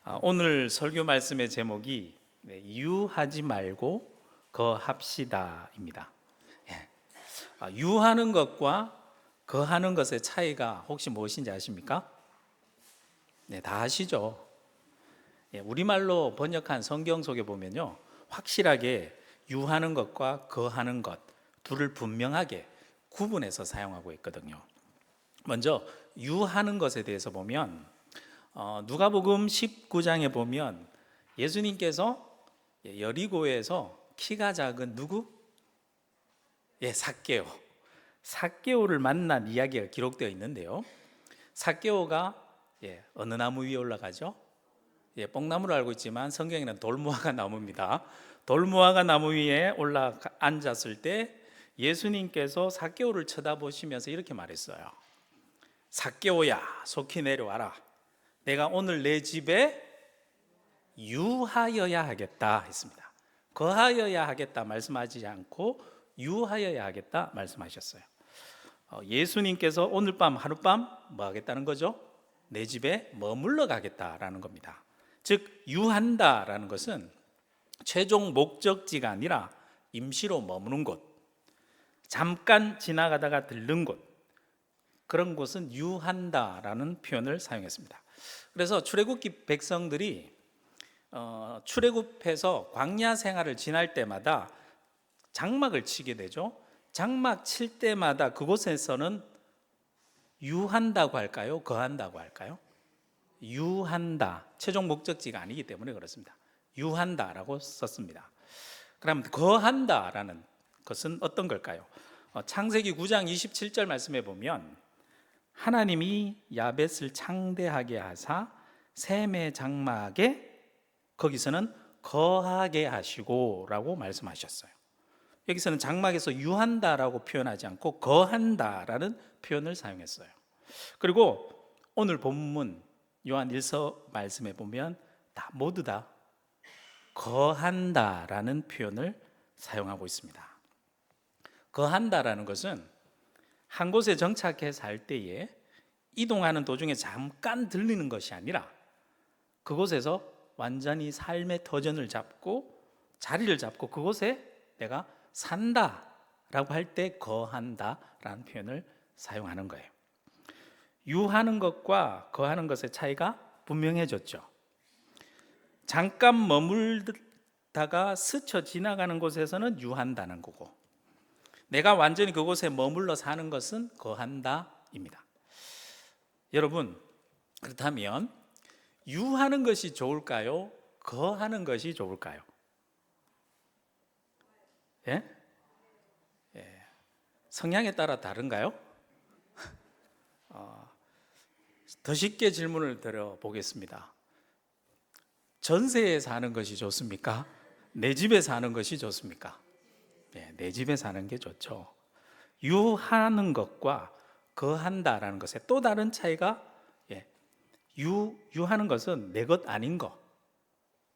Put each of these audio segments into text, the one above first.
오늘 설교 말씀의 제목이 유하지 말고 거합시다입니다. 유하는 것과 거하는 것의 차이가 혹시 무엇인지 아십니까? 네, 다 아시죠? 우리말로 번역한 성경 속에 보면요, 확실하게 유하는 것과 거하는 것 둘을 분명하게 구분해서 사용하고 있거든요. 먼저 유하는 것에 대해서 보면 누가복음 19장에 보면 예수님께서 여리고에서 키가 작은 누구? 삭개오를 만난 이야기가 기록되어 있는데요. 삭개오가 어느 나무 위에 올라가죠? 뽕나무로 알고 있지만 성경에는 돌무화과 나무입니다. 돌무화과 나무 위에 올라 앉았을 때 예수님께서 삭개오를 쳐다보시면서 이렇게 말했어요. 삭개오야, 속히 내려와라. 내가 오늘 내 집에 유하여야 하겠다 했습니다. 거하여야 하겠다 말씀하지 않고 유하여야 하겠다 말씀하셨어요. 예수님께서 오늘 밤 하룻밤 뭐 하겠다는 거죠? 내 집에 머물러 가겠다라는 겁니다. 즉 유한다라는 것은 최종 목적지가 아니라 임시로 머무는 곳, 잠깐 지나가다가 들른 곳, 그런 곳은 유한다라는 표현을 사용했습니다. 그래서 출애굽기 백성들이 출애굽해서 광야 생활을 지날 때마다 장막을 치게 되죠. 장막 칠 때마다 그곳에서는 유한다고 할까요? 거한다고 할까요? 유한다, 최종 목적지가 아니기 때문에 그렇습니다. 유한다라고 썼습니다. 그럼 거한다라는 것은 어떤 걸까요? 창세기 9장 27절 말씀에 보면 하나님이 야벳을 창대하게 하사 셈의 장막에 거기서는 거하게 하시고 라고 말씀하셨어요. 여기서는 장막에서 유한다라고 표현하지 않고 거한다라는 표현을 사용했어요. 그리고 오늘 본문 요한 1서 말씀에 보면 모두 다 거한다라는 표현을 사용하고 있습니다. 거한다라는 것은 한 곳에 정착해 살 때에 이동하는 도중에 잠깐 들리는 것이 아니라 그곳에서 완전히 삶의 터전을 잡고 자리를 잡고 그곳에 내가 산다라고 할 때 거한다라는 표현을 사용하는 거예요. 유하는 것과 거하는 것의 차이가 분명해졌죠. 잠깐 머물다가 스쳐 지나가는 곳에서는 유한다는 거고, 내가 완전히 그곳에 머물러 사는 것은 거한다입니다. 여러분, 그렇다면 유하는 것이 좋을까요? 거하는 것이 좋을까요? 예? 성향에 따라 다른가요? 더 쉽게 질문을 드려보겠습니다. 전세에 사는 것이 좋습니까? 내 집에 사는 것이 좋습니까? 내 집에 사는 게 좋죠. 유하는 것과 거한다라는 것의 또 다른 차이가 유하는 것은 내 것 아닌 것,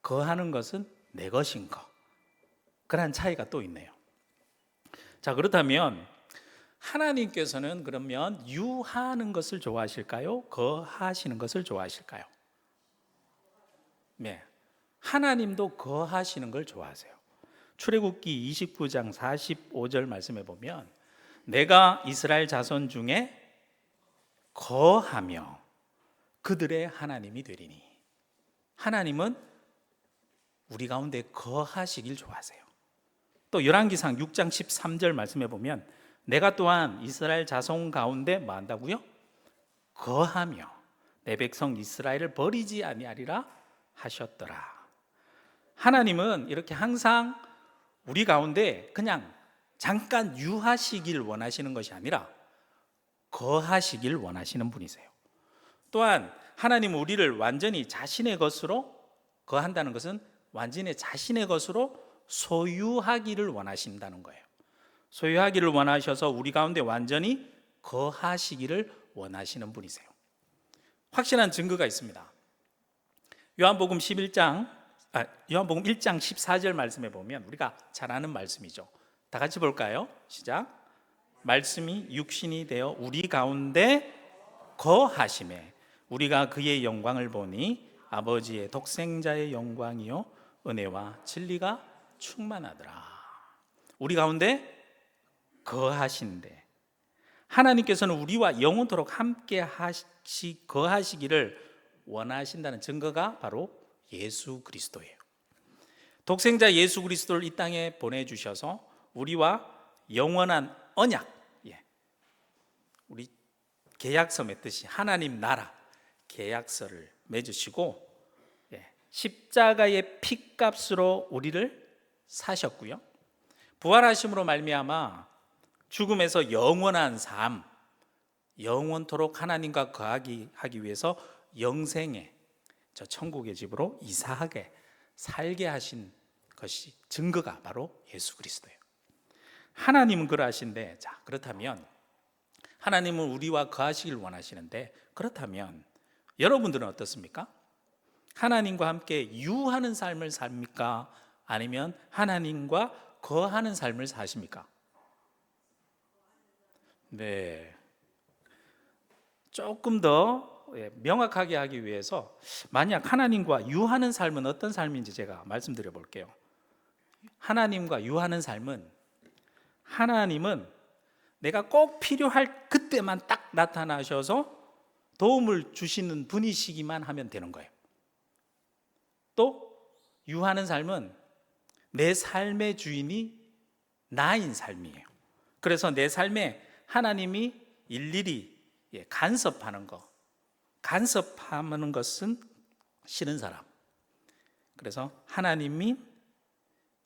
거하는 것은 내 것인 것, 그런 차이가 또 있네요. 자, 그렇다면 하나님께서는 그러면 유하는 것을 좋아하실까요? 거하시는 것을 좋아하실까요? 네, 하나님도 거하시는 걸 좋아하세요. 출애굽기 29장 45절 말씀에 보면 내가 이스라엘 자손 중에 거하며 그들의 하나님이 되리니, 하나님은 우리 가운데 거하시길 좋아하세요. 또 열왕기상 6장 13절 말씀에 보면 내가 또한 이스라엘 자손 가운데 뭐 한다고요? 거하며 내 백성 이스라엘을 버리지 아니하리라 하셨더라. 하나님은 이렇게 항상 우리 가운데 그냥 잠깐 유하시길 원하시는 것이 아니라 거하시길 원하시는 분이세요. 또한 하나님은 우리를 완전히 자신의 것으로, 거한다는 것은 완전히 자신의 것으로 소유하기를 원하신다는 거예요. 소유하기를 원하셔서 우리 가운데 완전히 거하시기를 원하시는 분이세요. 확실한 증거가 있습니다. 요한복음 1장 14절 말씀에 보면 우리가 잘 아는 말씀이죠. 다 같이 볼까요? 시작. 말씀이 육신이 되어 우리 가운데 거하심에 우리가 그의 영광을 보니 아버지의 독생자의 영광이요 은혜와 진리가 충만하더라. 우리 가운데 거하신데, 하나님께서는 우리와 영원토록 함께 거하시기를 원하신다는 증거가 바로 예수 그리스도예요. 독생자 예수 그리스도를 이 땅에 보내주셔서 우리와 영원한 언약, 우리 계약서 맺듯이 하나님 나라 계약서를 맺으시고 십자가의 피값으로 우리를 사셨고요, 부활하심으로 말미암아 죽음에서 영원한 삶, 영원토록 하나님과 거하기 위해서 영생의 저 천국의 집으로 이사하게 살게 하신 것이 증거가 바로 예수 그리스도예요. 하나님은 그러하신데, 자, 그렇다면 하나님은 우리와 거하시길 원하시는데, 그렇다면 여러분들은 어떻습니까? 하나님과 함께 유하는 삶을 삽니까? 아니면 하나님과 거하는 삶을 사십니까? 네, 조금 더 명확하게 하기 위해서 만약 하나님과 유하는 삶은 어떤 삶인지 제가 말씀드려 볼게요. 하나님과 유하는 삶은, 하나님은 내가 꼭 필요할 그때만 딱 나타나셔서 도움을 주시는 분이시기만 하면 되는 거예요. 또 유하는 삶은 내 삶의 주인이 나인 삶이에요. 그래서 내 삶에 하나님이 일일이 간섭하는 것은 싫은 사람. 그래서 하나님이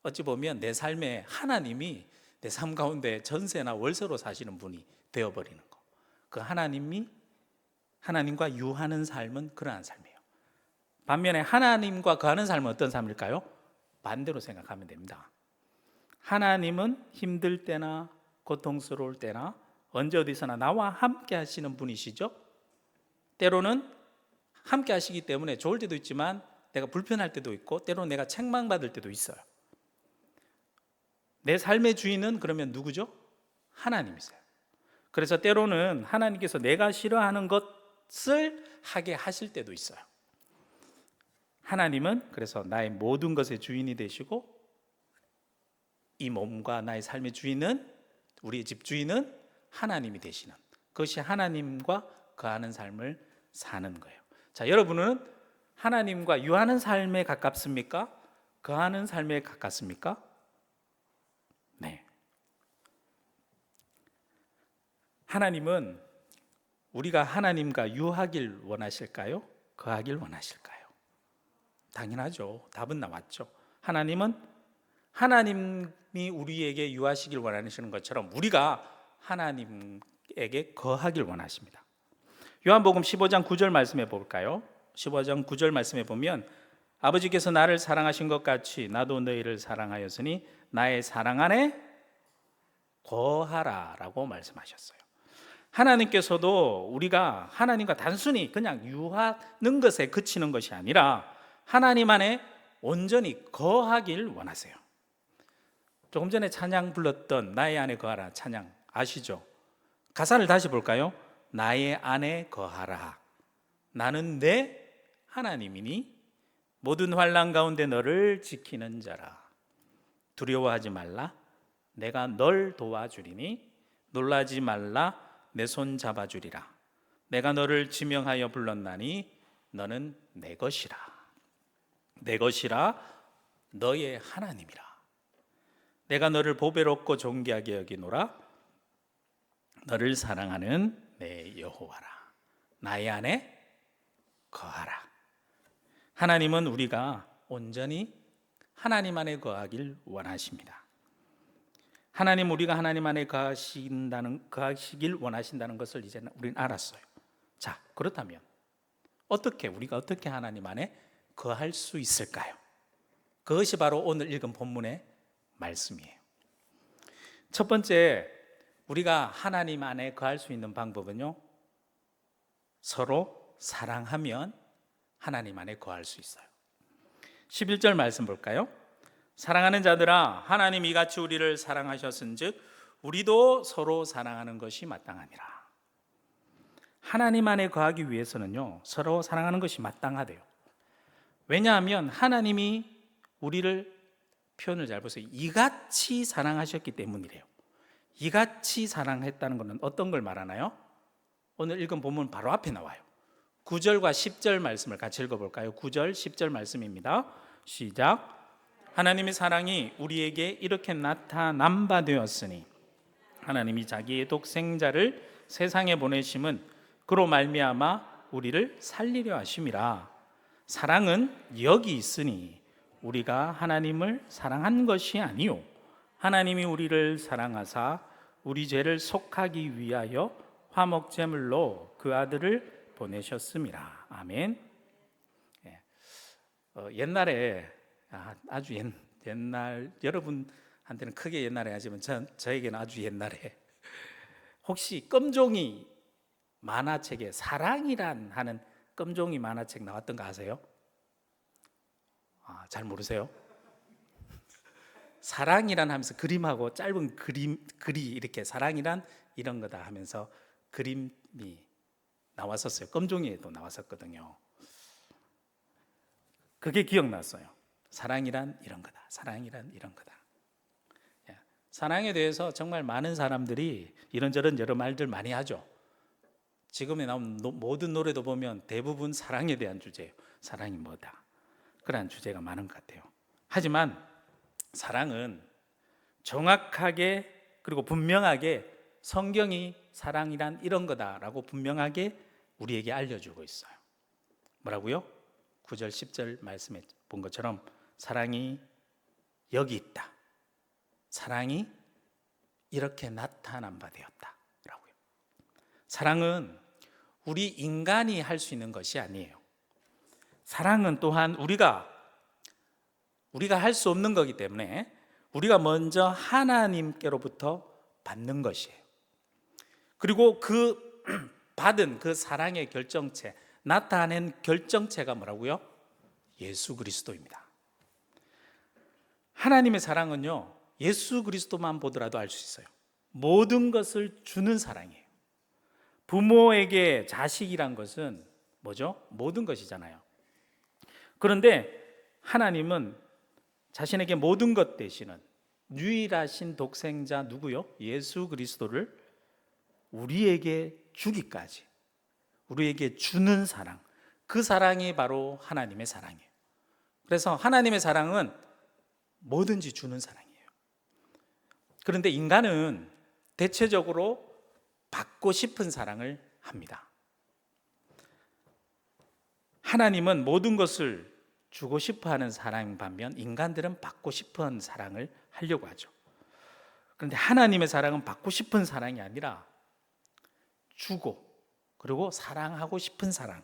어찌 보면 내 삶에 하나님이 내 삶 가운데 전세나 월세로 사시는 분이 되어버리는 거. 그 하나님과 유하는 삶은 그러한 삶이에요. 반면에 하나님과 거하는 삶은 어떤 삶일까요? 반대로 생각하면 됩니다. 하나님은 힘들 때나 고통스러울 때나 언제 어디서나 나와 함께 하시는 분이시죠. 때로는 함께 하시기 때문에 좋을 때도 있지만 내가 불편할 때도 있고, 때로는 내가 책망받을 때도 있어요. 내 삶의 주인은 그러면 누구죠? 하나님이세요. 그래서 때로는 하나님께서 내가 싫어하는 것을 하게 하실 때도 있어요. 하나님은 그래서 나의 모든 것의 주인이 되시고, 이 몸과 나의 삶의 주인은, 우리의 집 주인은 하나님이 되시는, 그것이 하나님과 거하는 삶을 사는 거예요. 자, 여러분은 하나님과 유하는 삶에 가깝습니까? 거하는 삶에 가깝습니까? 네. 하나님은 우리가 하나님과 유하길 원하실까요? 거하길 원하실까요? 당연하죠. 답은 나왔죠. 하나님은 하나님이 우리에게 유하시길 원하시는 것처럼 우리가 하나님에게 거하길 원하십니다. 요한복음 15장 9절 말씀해 볼까요? 15장 9절 말씀해 보면, 아버지께서 나를 사랑하신 것 같이 나도 너희를 사랑하였으니 나의 사랑 안에 거하라 라고 말씀하셨어요. 하나님께서도 우리가 하나님과 단순히 그냥 유하는 것에 그치는 것이 아니라 하나님 안에 온전히 거하길 원하세요. 조금 전에 찬양 불렀던 나의 안에 거하라 찬양 아시죠? 가사를 다시 볼까요? 나의 안에 거하라. 나는 내 하나님이니 모든 환난 가운데 너를 지키는 자라. 두려워하지 말라. 내가 널 도와주리니 놀라지 말라. 내 손 잡아주리라. 내가 너를 지명하여 불렀나니 너는 내 것이라. 내 것이라. 너의 하나님이라. 내가 너를 보배롭고 존귀하게 여기노라. 너를 사랑하는 내 여호와라. 나의 안에 거하라. 하나님은 우리가 온전히 하나님 안에 거하길 원하십니다. 하나님, 우리가 하나님 안에 거하시길 원하신다는 것을 이제 우리는 알았어요. 자, 그렇다면 우리가 어떻게 하나님 안에 거할 수 있을까요? 그것이 바로 오늘 읽은 본문의 말씀이에요. 첫 번째, 우리가 하나님 안에 거할 수 있는 방법은요, 서로 사랑하면 하나님 안에 거할 수 있어요. 11절 말씀 볼까요? 사랑하는 자들아, 하나님 이같이 우리를 사랑하셨은즉 우리도 서로 사랑하는 것이 마땅하니라. 하나님 안에 거하기 위해서는요, 서로 사랑하는 것이 마땅하대요. 왜냐하면 하나님이 우리를, 표현을 잘 보세요, 이같이 사랑하셨기 때문이래요. 이같이 사랑했다는 것은 어떤 걸 말하나요? 오늘 읽은 본문 바로 앞에 나와요. 9절과 10절 말씀을 같이 읽어볼까요? 9절 10절 말씀입니다. 시작. 하나님의 사랑이 우리에게 이렇게 나타난 바 되었으니 하나님이 자기의 독생자를 세상에 보내심은 그로 말미암아 우리를 살리려 하심이라. 사랑은 여기 있으니 우리가 하나님을 사랑한 것이 아니요 하나님이 우리를 사랑하사 우리 죄를 속하기 위하여 화목제물로 그 아들을 보내셨음이라. 아멘. 옛날에 아주 옛날, 여러분한테는 크게 옛날에 하지만 저에게는 아주 옛날에, 혹시 껌종이 만화책에 사랑이란 하는 껌종이 만화책 나왔던 거 아세요? 잘 모르세요? 사랑이란 하면서 그림하고 짧은 글이 이렇게 사랑이란 이런 거다 하면서 그림이 나왔었어요. 껌종이에도 나왔었거든요. 그게 기억났어요. 사랑이란 이런 거다. 사랑이란 이런 거다. 사랑에 대해서 정말 많은 사람들이 이런저런 여러 말들 많이 하죠. 지금에 나온 모든 노래도 보면 대부분 사랑에 대한 주제예요. 사랑이 뭐다, 그런 주제가 많은 것 같아요. 하지만 사랑은 정확하게 그리고 분명하게 성경이 사랑이란 이런 거다라고 분명하게 우리에게 알려주고 있어요. 뭐라고요? 9절 10절 말씀에 본 것처럼 사랑이 여기 있다, 사랑이 이렇게 나타난 바 되었다라고요. 사랑은 우리 인간이 할 수 있는 것이 아니에요. 사랑은 또한 우리가 할 수 없는 거기 때문에 우리가 먼저 하나님께로부터 받는 것이에요. 그리고 그 받은 그 사랑의 결정체, 나타낸 결정체가 뭐라고요? 예수 그리스도입니다. 하나님의 사랑은요, 예수 그리스도만 보더라도 알 수 있어요. 모든 것을 주는 사랑이에요. 부모에게 자식이란 것은 뭐죠? 모든 것이잖아요. 그런데 하나님은 자신에게 모든 것 되시는 유일하신 독생자 누구요? 예수 그리스도를 우리에게 주기까지, 우리에게 주는 사랑, 그 사랑이 바로 하나님의 사랑이에요. 그래서 하나님의 사랑은 뭐든지 주는 사랑이에요. 그런데 인간은 대체적으로 받고 싶은 사랑을 합니다. 하나님은 모든 것을 주고 싶어하는 사랑인 반면 인간들은 받고 싶은 사랑을 하려고 하죠. 그런데 하나님의 사랑은 받고 싶은 사랑이 아니라 주고 그리고 사랑하고 싶은 사랑,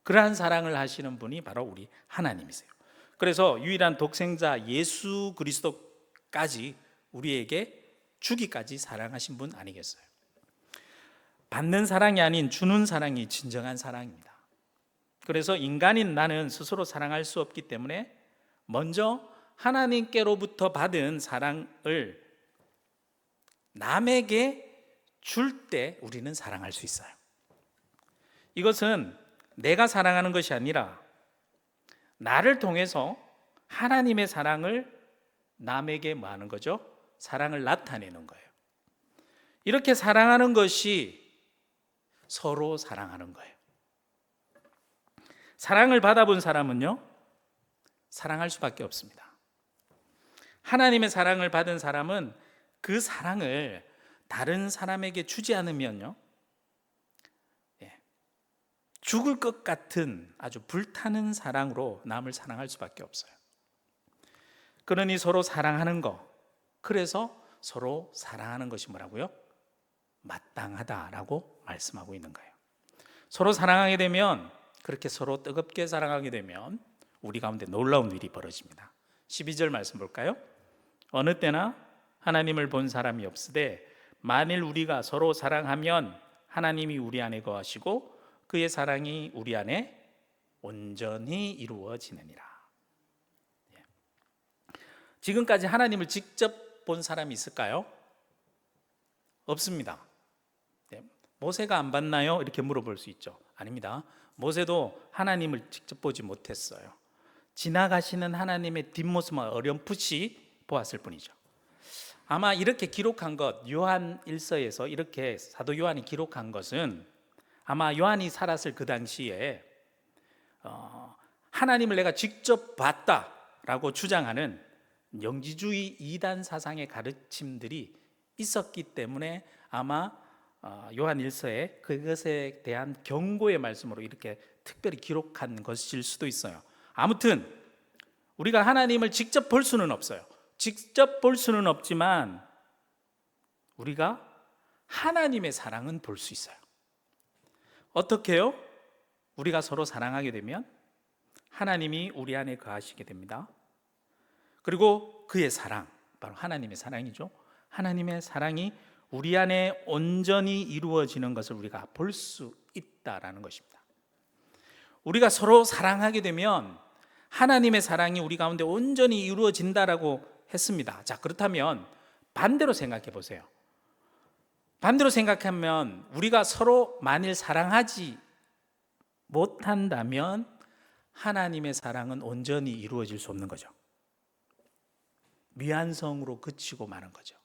그러한 사랑을 하시는 분이 바로 우리 하나님이세요. 그래서 유일한 독생자 예수 그리스도까지 우리에게 주기까지 사랑하신 분 아니겠어요? 받는 사랑이 아닌 주는 사랑이 진정한 사랑입니다. 그래서 인간인 나는 스스로 사랑할 수 없기 때문에 먼저 하나님께로부터 받은 사랑을 남에게 줄 때 우리는 사랑할 수 있어요. 이것은 내가 사랑하는 것이 아니라 나를 통해서 하나님의 사랑을 남에게 뭐 하는 거죠? 사랑을 나타내는 거예요. 이렇게 사랑하는 것이 서로 사랑하는 거예요. 사랑을 받아본 사람은요, 사랑할 수밖에 없습니다. 하나님의 사랑을 받은 사람은 그 사랑을 다른 사람에게 주지 않으면요, 죽을 것 같은 아주 불타는 사랑으로 남을 사랑할 수밖에 없어요. 그러니 서로 사랑하는 거, 그래서 서로 사랑하는 것이 뭐라고요? 마땅하다라고 말씀하고 있는 거예요. 서로 사랑하게 되면, 그렇게 서로 뜨겁게 사랑하게 되면 우리 가운데 놀라운 일이 벌어집니다. 12절 말씀 볼까요? 어느 때나 하나님을 본 사람이 없으되 만일 우리가 서로 사랑하면 하나님이 우리 안에 거하시고 그의 사랑이 우리 안에 온전히 이루어지느니라. 지금까지 하나님을 직접 본 사람이 있을까요? 없습니다. 모세가 안 봤나요? 이렇게 물어볼 수 있죠. 아닙니다. 모세도 하나님을 직접 보지 못했어요. 지나가시는 하나님의 뒷모습을 어렴풋이 보았을 뿐이죠. 아마 이렇게 기록한 것, 요한 1서에서 이렇게 사도 요한이 기록한 것은 아마 요한이 살았을 그 당시에 하나님을 내가 직접 봤다라고 주장하는 영지주의 이단 사상의 가르침들이 있었기 때문에 아마 요한 1서에 그것에 대한 경고의 말씀으로 이렇게 특별히 기록한 것일 수도 있어요. 아무튼 우리가 하나님을 직접 볼 수는 없어요. 직접 볼 수는 없지만 우리가 하나님의 사랑은 볼 수 있어요. 어떻게요? 우리가 서로 사랑하게 되면 하나님이 우리 안에 거하시게 됩니다. 그리고 그의 사랑, 바로 하나님의 사랑이죠. 하나님의 사랑이 우리 안에 온전히 이루어지는 것을 우리가 볼 수 있다라는 것입니다. 우리가 서로 사랑하게 되면 하나님의 사랑이 우리 가운데 온전히 이루어진다라고 했습니다. 자, 그렇다면 반대로 생각해 보세요. 반대로 생각하면 우리가 서로 만일 사랑하지 못한다면 하나님의 사랑은 온전히 이루어질 수 없는 거죠. 미완성으로 그치고 마는 거죠.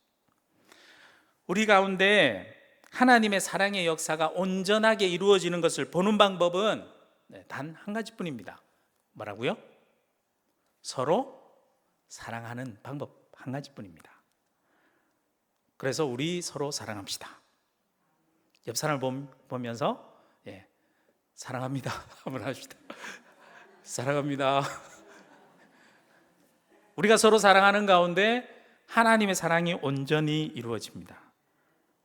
우리 가운데 하나님의 사랑의 역사가 온전하게 이루어지는 것을 보는 방법은 단 한 가지뿐입니다. 뭐라고요? 서로 사랑하는 방법 한 가지뿐입니다. 그래서 우리 서로 사랑합시다. 옆 사람을 보면서 사랑합니다 한번 합시다. 사랑합니다. 우리가 서로 사랑하는 가운데 하나님의 사랑이 온전히 이루어집니다.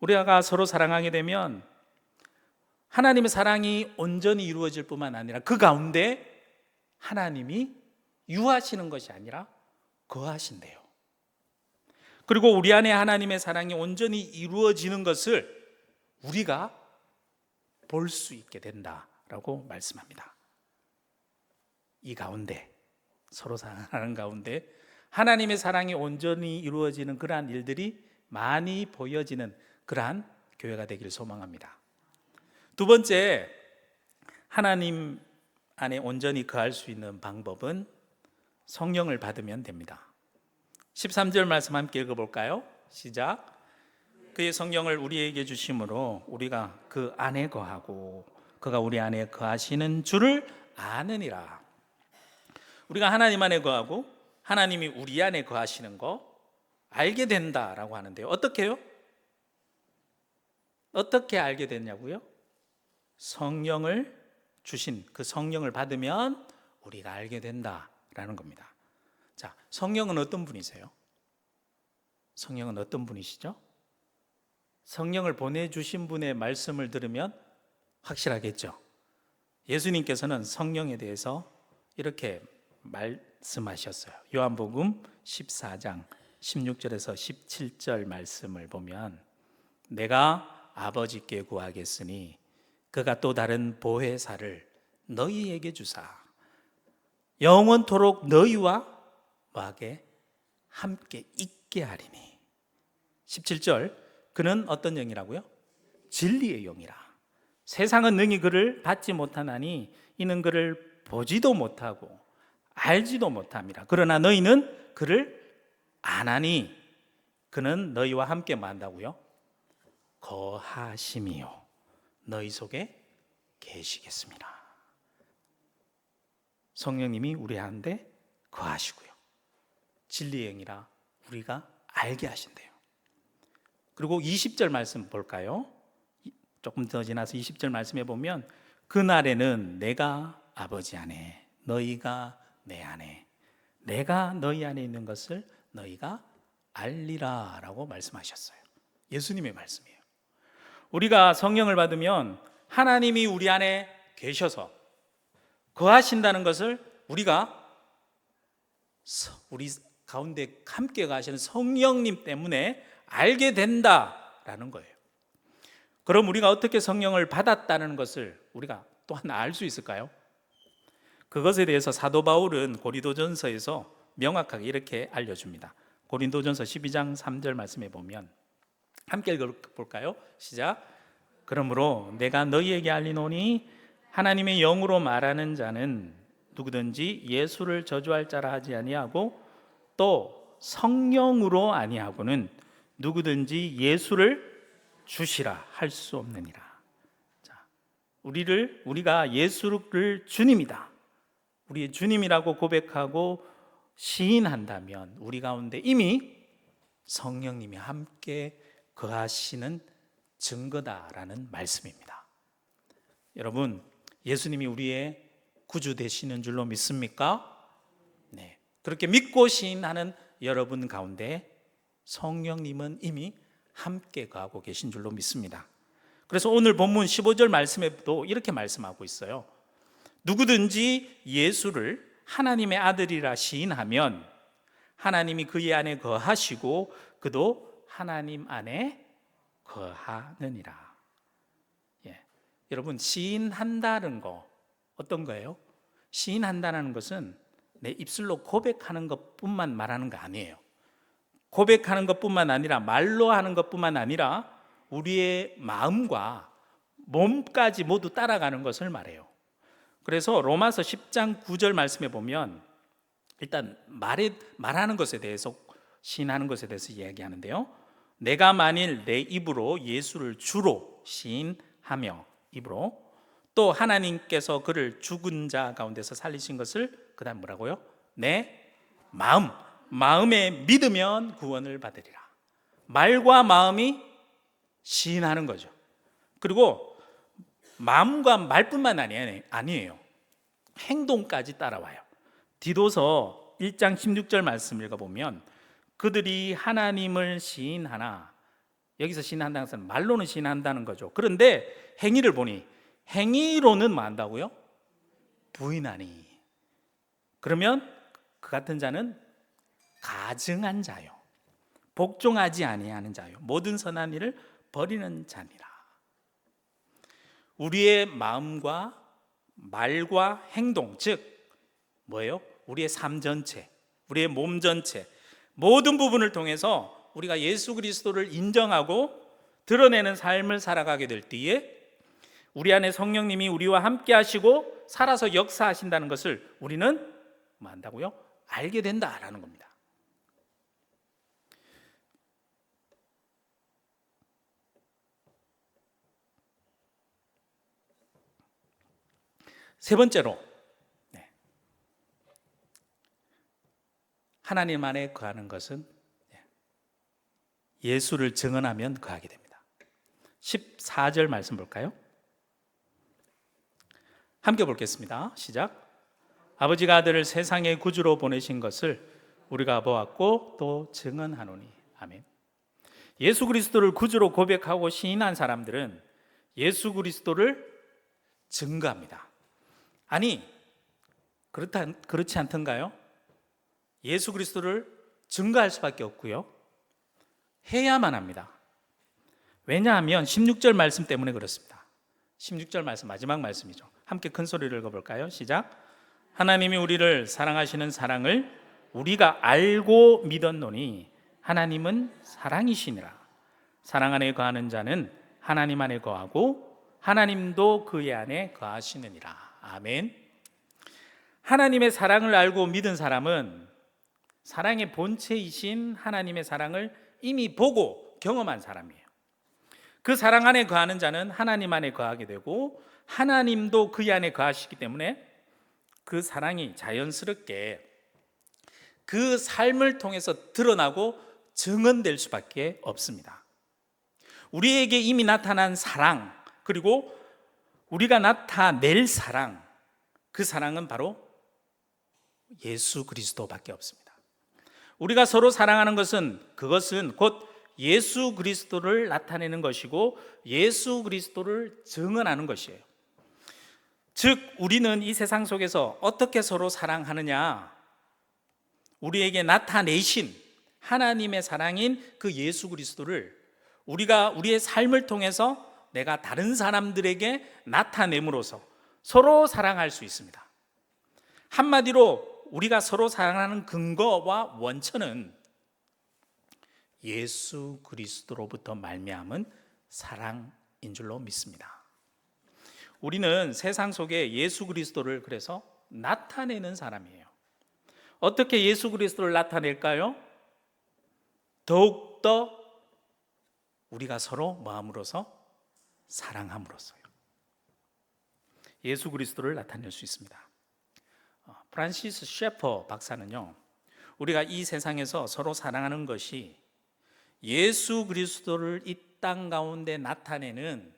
우리가 서로 사랑하게 되면 하나님의 사랑이 온전히 이루어질 뿐만 아니라 그 가운데 하나님이 유하시는 것이 아니라 거하신대요. 그리고 우리 안에 하나님의 사랑이 온전히 이루어지는 것을 우리가 볼 수 있게 된다라고 말씀합니다. 이 가운데 서로 사랑하는 가운데 하나님의 사랑이 온전히 이루어지는 그러한 일들이 많이 보여지는 그러한 교회가 되기를 소망합니다. 두 번째, 하나님 안에 온전히 거할 수 있는 방법은 성령을 받으면 됩니다. 13절 말씀 함께 읽어볼까요? 시작. 그의 성령을 우리에게 주심으로 우리가 그 안에 거하고 그가 우리 안에 거하시는 줄을 아느니라. 우리가 하나님 안에 거하고 하나님이 우리 안에 거하시는 거 알게 된다라고 하는데요. 어떻게요? 어떻게 알게 됐냐고요? 성령을 주신 그 성령을 받으면 우리가 알게 된다라는 겁니다. 자, 성령은 어떤 분이세요? 성령은 어떤 분이시죠? 성령을 보내주신 분의 말씀을 들으면 확실하겠죠. 예수님께서는 성령에 대해서 이렇게 말씀하셨어요. 요한복음 14장 16절에서 17절 말씀을 보면 내가 아버지께 구하겠으니 그가 또 다른 보혜사를 너희에게 주사 영원토록 너희와 뭐하게 함께 있게 하리니. 17절 그는 어떤 영이라고요? 진리의 영이라. 세상은 능히 그를 받지 못하나니 이는 그를 보지도 못하고 알지도 못함이라. 그러나 너희는 그를 아나니 그는 너희와 함께 뭐 한다고요? 거하심이요 너희 속에 계시겠습니다. 성령님이 우리 안에 거하시고요, 진리의 영이라 우리가 알게 하신대요. 그리고 20절 말씀 볼까요? 조금 더 지나서 20절 말씀해 보면 그날에는 내가 아버지 안에 너희가 내 안에 내가 너희 안에 있는 것을 너희가 알리라 라고 말씀하셨어요. 예수님의 말씀이에요. 우리가 성령을 받으면 하나님이 우리 안에 계셔서 거하신다는 것을 우리가 우리 가운데 함께 가시는 성령님 때문에 알게 된다라는 거예요. 그럼 우리가 어떻게 성령을 받았다는 것을 우리가 또 하나 알 수 있을까요? 그것에 대해서 사도 바울은 고린도전서에서 명확하게 이렇게 알려줍니다. 고린도전서 12장 3절 말씀에 보면 함께 읽어볼까요? 시작. 그러므로 내가 너희에게 알리노니 하나님의 영으로 말하는 자는 누구든지 예수를 저주할 자라 하지 아니하고 또 성령으로 아니하고는 누구든지 예수를 주시라 할 수 없느니라. 자, 우리가 예수를 주님이다, 우리의 주님이라고 고백하고 시인한다면 우리 가운데 이미 성령님이 함께 거하시는 증거다라는 말씀입니다. 여러분, 예수님이 우리의 구주 되시는 줄로 믿습니까? 네. 그렇게 믿고 시인하는 여러분 가운데 성령님은 이미 함께 거하고 계신 줄로 믿습니다. 그래서 오늘 본문 15절 말씀에도 이렇게 말씀하고 있어요. 누구든지 예수를 하나님의 아들이라 시인하면 하나님이 그의 안에 거하시고 그도 하나님 안에 거하느니라. 예. 여러분, 시인한다는 거 어떤 거예요? 시인한다는 것은 내 입술로 고백하는 것뿐만 말하는 거 아니에요. 고백하는 것뿐만 아니라 말로 하는 것뿐만 아니라 우리의 마음과 몸까지 모두 따라가는 것을 말해요. 그래서 로마서 10장 9절 말씀에 보면 일단 말하는 것에 대해서, 시인하는 것에 대해서 이야기하는데요. 내가 만일 내 입으로 예수를 주로 시인하며, 입으로 또 하나님께서 그를 죽은 자 가운데서 살리신 것을, 그 다음 뭐라고요? 내 마음에 믿으면 구원을 받으리라. 말과 마음이 시인하는 거죠. 그리고 마음과 말뿐만 아니에요. 행동까지 따라와요. 디도서 1장 16절 말씀 읽어보면 그들이 하나님을 시인하나, 여기서 시인한다는 것은 말로는 시인한다는 거죠. 그런데 행위를 보니 행위로는 뭐 한다고요? 부인하니. 그러면 그 같은 자는 가증한 자요, 복종하지 아니하는 자요, 모든 선한 일을 버리는 자니라. 우리의 마음과 말과 행동, 즉 뭐예요? 우리의 삶 전체, 우리의 몸 전체, 모든 부분을 통해서 우리가 예수 그리스도를 인정하고 드러내는 삶을 살아가게 될 때에 우리 안에 성령님이 우리와 함께 하시고 살아서 역사하신다는 것을 우리는 뭐 한다고요? 알게 된다라는 겁니다. 세 번째로, 하나님 안에 거하는 것은 예수를 증언하면 거하게 됩니다. 14절 말씀 볼까요? 함께 보겠습니다. 시작. 아버지가 아들을 세상의 구주로 보내신 것을 우리가 보았고 또 증언하노니. 아멘. 예수 그리스도를 구주로 고백하고 시인한 사람들은 예수 그리스도를 증거합니다. 아니, 그렇지 않던가요? 예수 그리스도를 증거할 수밖에 없고요, 해야만 합니다. 왜냐하면 16절 말씀 때문에 그렇습니다. 16절 말씀, 마지막 말씀이죠. 함께 큰 소리를 읽어볼까요? 시작. 하나님이 우리를 사랑하시는 사랑을 우리가 알고 믿었노니 하나님은 사랑이시니라. 사랑 안에 거하는 자는 하나님 안에 거하고 하나님도 그의 안에 거하시느니라. 아멘. 하나님의 사랑을 알고 믿은 사람은 사랑의 본체이신 하나님의 사랑을 이미 보고 경험한 사람이에요. 그 사랑 안에 거하는 자는 하나님 안에 거하게 되고 하나님도 그의 안에 거하시기 때문에 그 사랑이 자연스럽게 그 삶을 통해서 드러나고 증언될 수밖에 없습니다. 우리에게 이미 나타난 사랑, 그리고 우리가 나타낼 사랑, 그 사랑은 바로 예수 그리스도밖에 없습니다. 우리가 서로 사랑하는 그것은 곧 예수 그리스도를 나타내는 것이고 예수 그리스도를 증언하는 것이에요. 즉 우리는 이 세상 속에서 어떻게 서로 사랑하느냐, 우리에게 나타내신 하나님의 사랑인 그 예수 그리스도를 우리가 우리의 삶을 통해서 내가 다른 사람들에게 나타냄으로써 서로 사랑할 수 있습니다. 한마디로 우리가 서로 사랑하는 근거와 원천은 예수 그리스도로부터 말미암은 사랑인 줄로 믿습니다. 우리는 세상 속에 예수 그리스도를 그래서 나타내는 사람이에요. 어떻게 예수 그리스도를 나타낼까요? 더욱더 우리가 서로 마음으로서 사랑함으로써요. 예수 그리스도를 나타낼 수 있습니다. 프란시스 셰퍼 박사는요, 우리가 이 세상에서 서로 사랑하는 것이 예수 그리스도를 이 땅 가운데 나타내는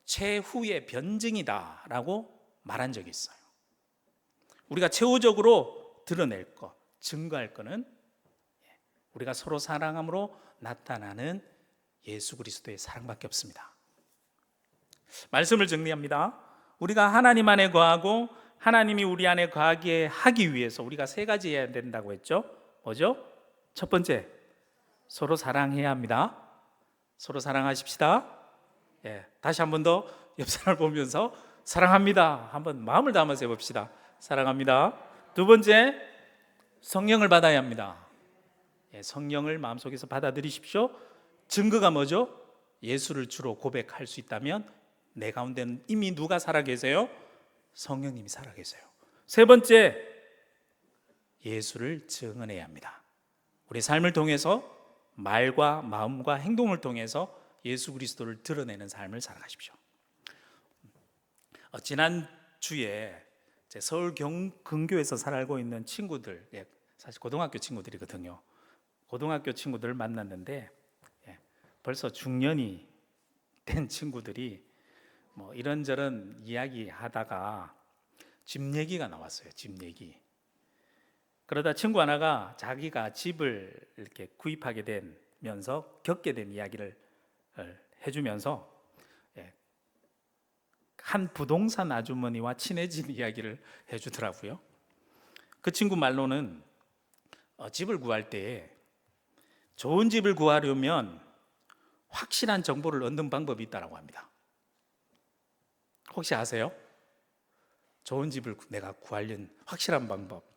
최후의 변증이다라고 말한 적이 있어요. 우리가 최후적으로 드러낼 것, 증거할 것은 우리가 서로 사랑함으로 나타나는 예수 그리스도의 사랑밖에 없습니다. 말씀을 정리합니다. 우리가 하나님 안에 거하고 하나님이 우리 안에 거하게 하기 위해서 우리가 세 가지 해야 된다고 했죠. 뭐죠? 첫 번째, 서로 사랑해야 합니다. 서로 사랑하십시다. 다시 한 번 더 옆 사람을 보면서 사랑합니다. 한번 마음을 담아서 해봅시다. 사랑합니다. 두 번째, 성령을 받아야 합니다. 성령을 마음속에서 받아들이십시오. 증거가 뭐죠? 예수를 주로 고백할 수 있다면 내 가운데는 이미 누가 살아계세요? 성령님이 살아계세요. 세 번째, 예수를 증언해야 합니다. 우리 삶을 통해서 말과 마음과 행동을 통해서 예수 그리스도를 드러내는 삶을 살아가십시오. 지난 주에 서울 근교에서 살고 있는 친구들, 사실 고등학교 친구들이거든요. 고등학교 친구들을 만났는데 벌써 중년이 된 친구들이 뭐 이런저런 이야기 하다가 집 얘기가 나왔어요. 집 얘기. 그러다 친구 하나가 자기가 집을 이렇게 구입하게 되면서 겪게 된 이야기를 해주면서 한 부동산 아주머니와 친해진 이야기를 해주더라고요. 그 친구 말로는 집을 구할 때 좋은 집을 구하려면 확실한 정보를 얻는 방법이 있다고 합니다. 혹시 아세요? 좋은 집을 내가 구하려는 확실한 방법.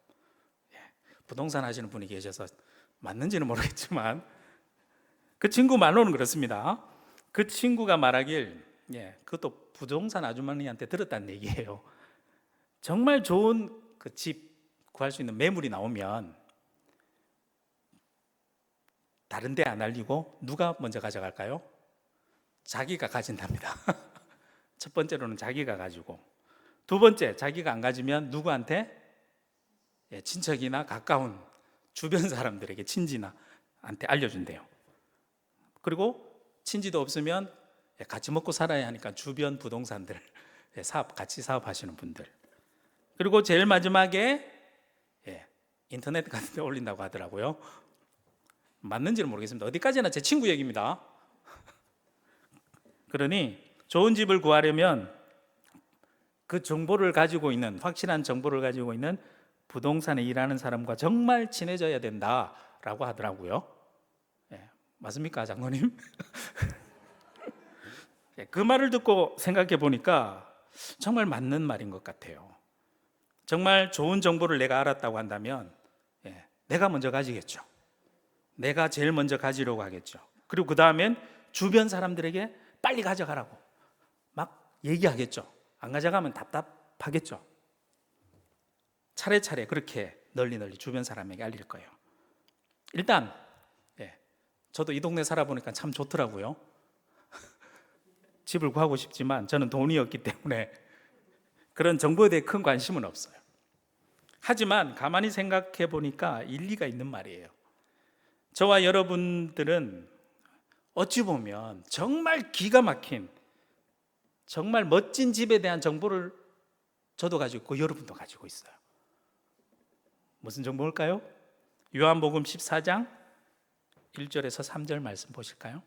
부동산 하시는 분이 계셔서 맞는지는 모르겠지만 그 친구 말로는 그렇습니다. 그 친구가 말하길, 그것도 부동산 아주머니한테 들었다는 얘기예요. 정말 좋은 그 집 구할 수 있는 매물이 나오면 다른 데 안 알리고 누가 먼저 가져갈까요? 자기가 가진답니다. 첫 번째로는 자기가 가지고, 두 번째, 자기가 안 가지면 누구한테? 친척이나 가까운 주변 사람들에게, 친지나한테 알려준대요. 그리고 친지도 없으면 같이 먹고 살아야 하니까 주변 부동산들, 같이 사업하시는 분들, 그리고 제일 마지막에 인터넷 같은 데 올린다고 하더라고요. 맞는지는 모르겠습니다. 어디까지나 제 친구 얘기입니다. 그러니 좋은 집을 구하려면 그 정보를 가지고 있는, 확실한 정보를 가지고 있는 부동산에 일하는 사람과 정말 친해져야 된다라고 하더라고요. 맞습니까, 장로님? 그 말을 듣고 생각해 보니까 정말 맞는 말인 것 같아요. 정말 좋은 정보를 내가 알았다고 한다면 내가 먼저 가지겠죠. 내가 제일 먼저 가지려고 하겠죠. 그리고 그 다음엔 주변 사람들에게 빨리 가져가라고 막 얘기하겠죠. 안 가져가면 답답하겠죠. 차례차례 그렇게 널리 주변 사람에게 알릴 거예요. 일단 저도 이 동네 살아보니까 참 좋더라고요. 집을 구하고 싶지만 저는 돈이 없기 때문에 그런 정보에 대해 큰 관심은 없어요. 하지만 가만히 생각해 보니까 일리가 있는 말이에요. 저와 여러분들은 어찌 보면 정말 기가 막힌, 정말 멋진 집에 대한 정보를 저도 가지고 있고 여러분도 가지고 있어요. 무슨 정보일까요? 요한복음 14장 1절에서 3절 말씀 보실까요?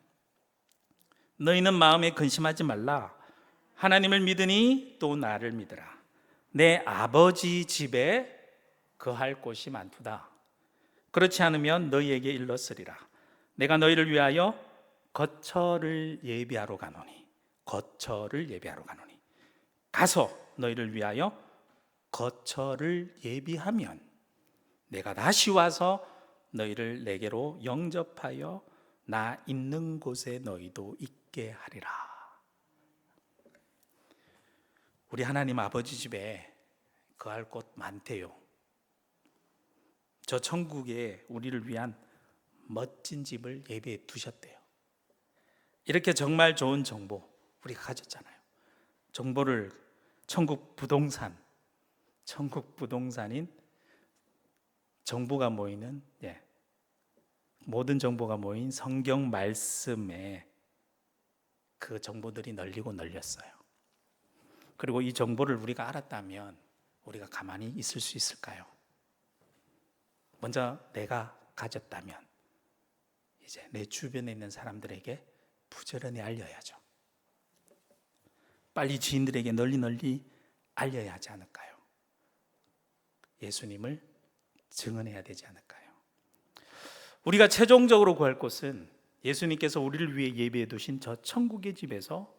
너희는 마음에 근심하지 말라. 하나님을 믿으니 또 나를 믿으라. 내 아버지 집에 거할 곳이 많도다. 그렇지 않으면 너희에게 일렀으리라. 내가 너희를 위하여 거처를 예비하러 가노니, 거처를 예비하러 가노니, 가서 너희를 위하여 거처를 예비하면 내가 다시 와서 너희를 내게로 영접하여 나 있는 곳에 너희도 있게 하리라. 우리 하나님 아버지 집에 거할 곳 많대요. 저 천국에 우리를 위한 멋진 집을 예비해 두셨대요. 이렇게 정말 좋은 정보 우리가 가졌잖아요. 정보를 천국 부동산인 정보가 모이는 모든 정보가 모인 성경 말씀에 그 정보들이 널리고 널렸어요. 그리고 이 정보를 우리가 알았다면 우리가 가만히 있을 수 있을까요? 먼저 내가 가졌다면 이제 내 주변에 있는 사람들에게 부지런히 알려야죠. 빨리 지인들에게 널리 알려야 하지 않을까요? 예수님을 증언해야 되지 않을까요? 우리가 최종적으로 구할 곳은 예수님께서 우리를 위해 예비해 두신 저 천국의 집에서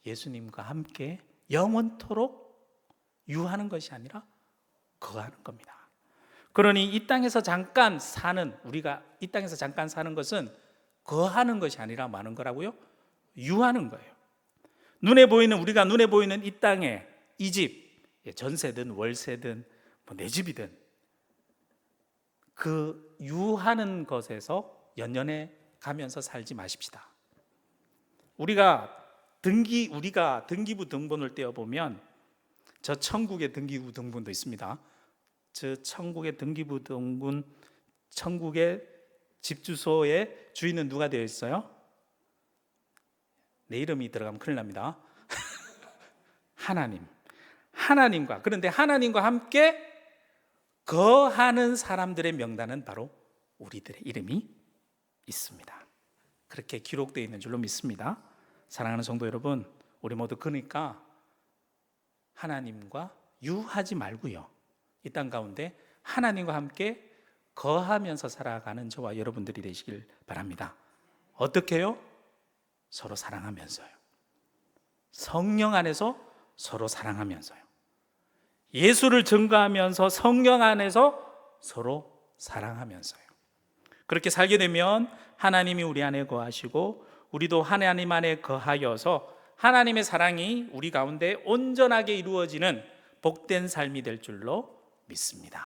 예수님과 함께 영원토록 유하는 것이 아니라 거하는 겁니다. 그러니 이 땅에서 잠깐 사는 우리가 이 땅에서 잠깐 사는 것은 거하는 것이 아니라 많은 거라고요? 유하는 거예요. 우리가 눈에 보이는 이 땅에 이 집, 전세든 월세든 내 집이든 그 유하는 것에서 연연해 가면서 살지 마십시다. 우리가 등기부 등본을 떼어 보면 저 천국의 등기부 등본도 있습니다. 저 천국의 등기부 등본, 천국의 집 주소의 주인은 누가 되어 있어요? 내 이름이 들어가면 큰일 납니다. 하나님과, 그런데 하나님과 함께 거하는 사람들의 명단은 바로 우리들의 이름이 있습니다. 그렇게 기록되어 있는 줄로 믿습니다. 사랑하는 성도 여러분, 우리 모두 그러니까 하나님과 유하지 말고요, 이 땅 가운데 하나님과 함께 거하면서 살아가는 저와 여러분들이 되시길 바랍니다. 어떻게요? 서로 사랑하면서요. 성령 안에서 서로 사랑하면서요. 예수를 증거하면서 성령 안에서 서로 사랑하면서요. 그렇게 살게 되면 하나님이 우리 안에 거하시고 우리도 하나님 안에 거하여서 하나님의 사랑이 우리 가운데 온전하게 이루어지는 복된 삶이 될 줄로 믿습니다.